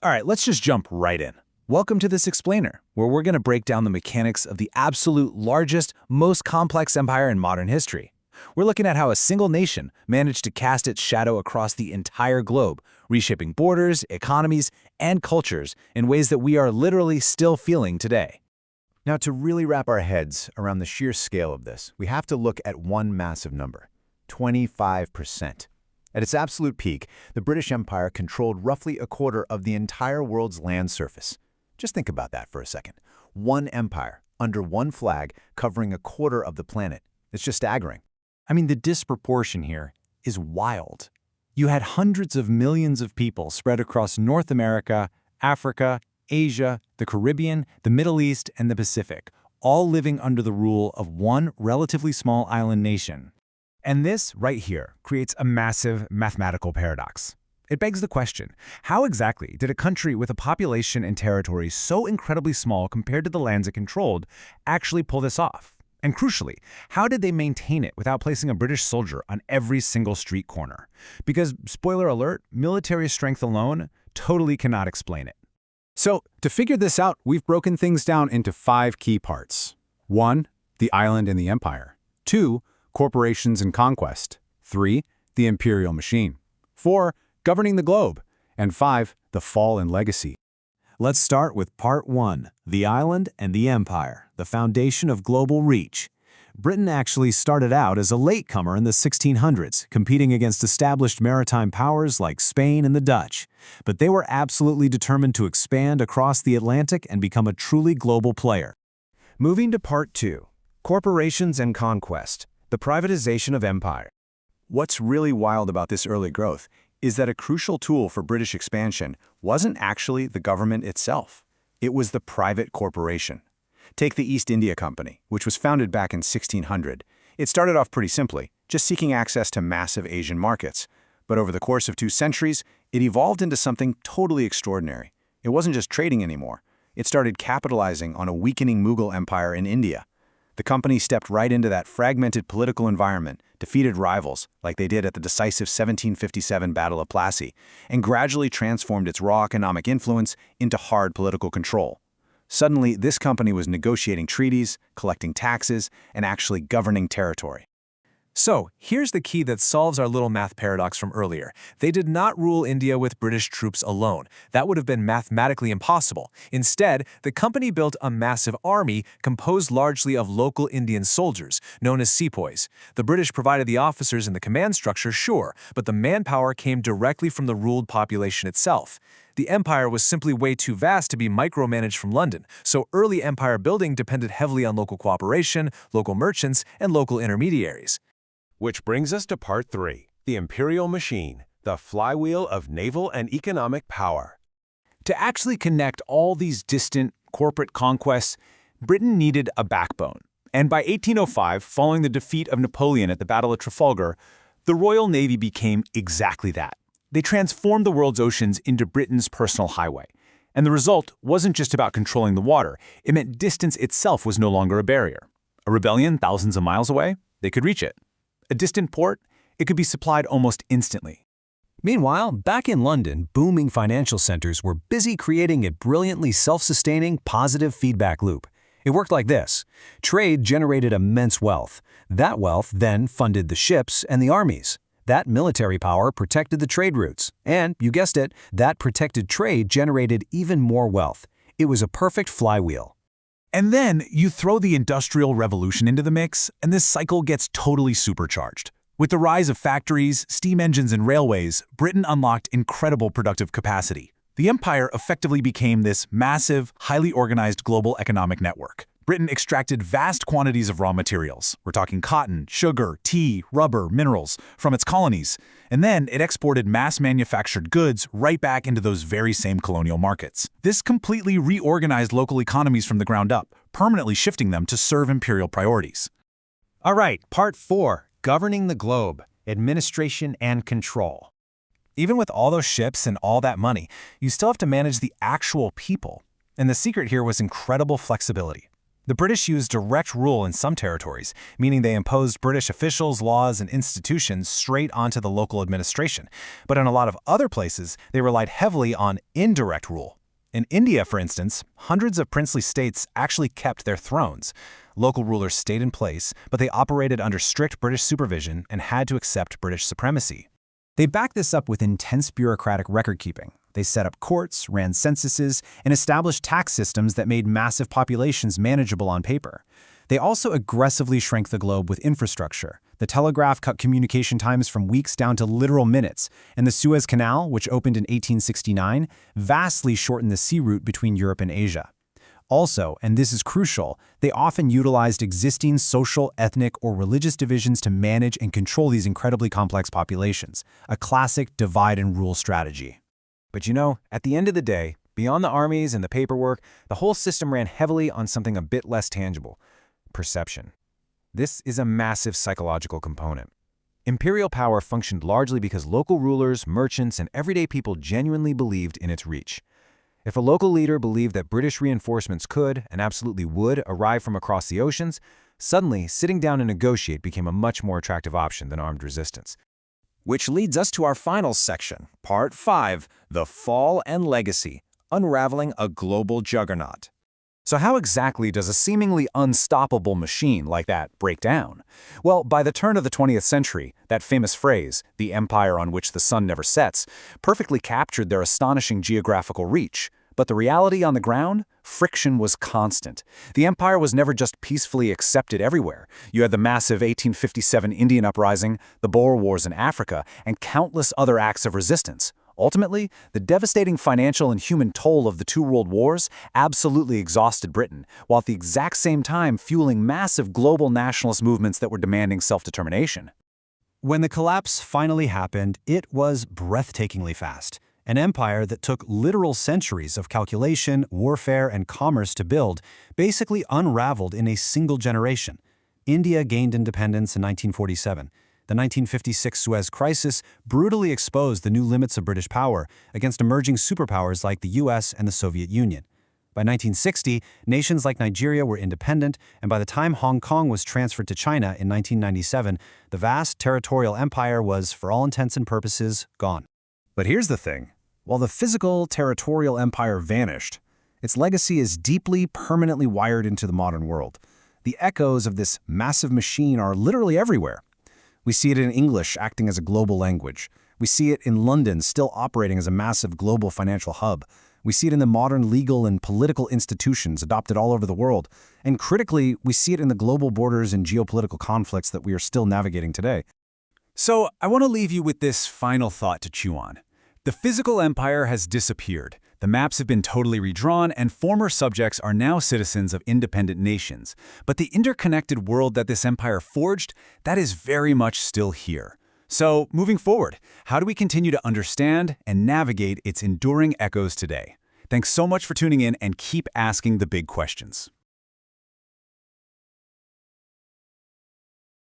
All right, let's just jump right in. Welcome to this explainer, where we're going to break down the mechanics of the absolute largest, most complex empire in modern history. We're looking at how a single nation managed to cast its shadow across the entire globe, reshaping borders, economies, and cultures in ways that we are literally still feeling today. Now, to really wrap our heads around the sheer scale of this, we have to look at one massive number: 25%. At its absolute peak, the British Empire controlled roughly a quarter of the entire world's land surface. Just think about that for a second. One empire, under one flag, covering a quarter of the planet. It's just staggering. I mean, the disproportion here is wild. You had hundreds of millions of people spread across North America, Africa, Asia, the Caribbean, the Middle East, and the Pacific, all living under the rule of one relatively small island nation. And this, right here, creates a massive mathematical paradox. It begs the question, how exactly did a country with a population and territory so incredibly small compared to the lands it controlled actually pull this off? And crucially, how did they maintain it without placing a British soldier on every single street corner? Because, spoiler alert, military strength alone totally cannot explain it. So, to figure this out, we've broken things down into 5 key parts. 1. The island and the empire. 2. Corporations and conquest. 3. The imperial machine. 4. Governing the globe. And 5. The fall and legacy. Let's start with Part 1, the island and the empire, the foundation of global reach. Britain actually started out as a latecomer in the 1600s, competing against established maritime powers like Spain and the Dutch. But they were absolutely determined to expand across the Atlantic and become a truly global player. Moving to Part 2, corporations and conquest, the privatization of empire. What's really wild about this early growth is that a crucial tool for British expansion wasn't actually the government itself. It was the private corporation. Take the East India Company, which was founded back in 1600. It started off pretty simply, just seeking access to massive Asian markets. But over the course of 2 centuries, it evolved into something totally extraordinary. It wasn't just trading anymore. It started capitalizing on a weakening Mughal empire in India. The company stepped right into that fragmented political environment, defeated rivals, like they did at the decisive 1757 Battle of Plassey, and gradually transformed its raw economic influence into hard political control. Suddenly, this company was negotiating treaties, collecting taxes, and actually governing territory. So, here's the key that solves our little math paradox from earlier. They did not rule India with British troops alone. That would have been mathematically impossible. Instead, the company built a massive army composed largely of local Indian soldiers, known as sepoys. The British provided the officers and the command structure, sure, but the manpower came directly from the ruled population itself. The empire was simply way too vast to be micromanaged from London, so early empire building depended heavily on local cooperation, local merchants, and local intermediaries. Which brings us to Part 3, the imperial machine, the flywheel of naval and economic power. To actually connect all these distant corporate conquests, Britain needed a backbone. And by 1805, following the defeat of Napoleon at the Battle of Trafalgar, the Royal Navy became exactly that. They transformed the world's oceans into Britain's personal highway. And the result wasn't just about controlling the water. It meant distance itself was no longer a barrier. A rebellion thousands of miles away, they could reach it. A distant port, it could be supplied almost instantly. Meanwhile, back in London, booming financial centers were busy creating a brilliantly self-sustaining positive feedback loop. It worked like this. Trade generated immense wealth. That wealth then funded the ships and the armies. That military power protected the trade routes. And, you guessed it, that protected trade generated even more wealth. It was a perfect flywheel. And then you throw the Industrial Revolution into the mix, and this cycle gets totally supercharged. With the rise of factories, steam engines, and railways, Britain unlocked incredible productive capacity. The empire effectively became this massive, highly organized global economic network. Britain extracted vast quantities of raw materials. We're talking cotton, sugar, tea, rubber, minerals from its colonies. And then it exported mass-manufactured goods right back into those very same colonial markets. This completely reorganized local economies from the ground up, permanently shifting them to serve imperial priorities. All right, Part 4, governing the globe, administration and control. Even with all those ships and all that money, you still have to manage the actual people. And the secret here was incredible flexibility. The British used direct rule in some territories, meaning they imposed British officials, laws, and institutions straight onto the local administration. But in a lot of other places, they relied heavily on indirect rule. In India, for instance, hundreds of princely states actually kept their thrones. Local rulers stayed in place, but they operated under strict British supervision and had to accept British supremacy. They backed this up with intense bureaucratic record-keeping. They set up courts, ran censuses, and established tax systems that made massive populations manageable on paper. They also aggressively shrank the globe with infrastructure. The telegraph cut communication times from weeks down to literal minutes, and the Suez Canal, which opened in 1869, vastly shortened the sea route between Europe and Asia. Also, and this is crucial, they often utilized existing social, ethnic, or religious divisions to manage and control these incredibly complex populations, a classic divide-and-rule strategy. But at the end of the day, beyond the armies and the paperwork, the whole system ran heavily on something a bit less tangible: perception. This is a massive psychological component. Imperial power functioned largely because local rulers, merchants, and everyday people genuinely believed in its reach. If a local leader believed that British reinforcements could, and absolutely would, arrive from across the oceans, suddenly sitting down and negotiate became a much more attractive option than armed resistance. Which leads us to our final section, Part 5, The Fall and Legacy, Unraveling a Global Juggernaut. So how exactly does a seemingly unstoppable machine like that break down? Well, by the turn of the 20th century, that famous phrase, the empire on which the sun never sets, perfectly captured their astonishing geographical reach. But the reality on the ground? Friction was constant. The empire was never just peacefully accepted everywhere. You had the massive 1857 Indian Uprising, the Boer Wars in Africa, and countless other acts of resistance. Ultimately, the devastating financial and human toll of the two world wars absolutely exhausted Britain, while at the exact same time fueling massive global nationalist movements that were demanding self-determination. When the collapse finally happened, it was breathtakingly fast. An empire that took literal centuries of calculation, warfare, and commerce to build basically unraveled in a single generation. India gained independence in 1947. The 1956 Suez Crisis brutally exposed the new limits of British power against emerging superpowers like the US and the Soviet Union. By 1960, nations like Nigeria were independent, and by the time Hong Kong was transferred to China in 1997, the vast territorial empire was, for all intents and purposes, gone. But here's the thing. While the physical territorial empire vanished, its legacy is deeply, permanently wired into the modern world. The echoes of this massive machine are literally everywhere. We see it in English acting as a global language. We see it in London still operating as a massive global financial hub. We see it in the modern legal and political institutions adopted all over the world. And critically, we see it in the global borders and geopolitical conflicts that we are still navigating today. So I want to leave you with this final thought to chew on. The physical empire has disappeared. The maps have been totally redrawn, and former subjects are now citizens of independent nations. But the interconnected world that this empire forged, that is very much still here. So, moving forward, how do we continue to understand and navigate its enduring echoes today? Thanks so much for tuning in, and keep asking the big questions.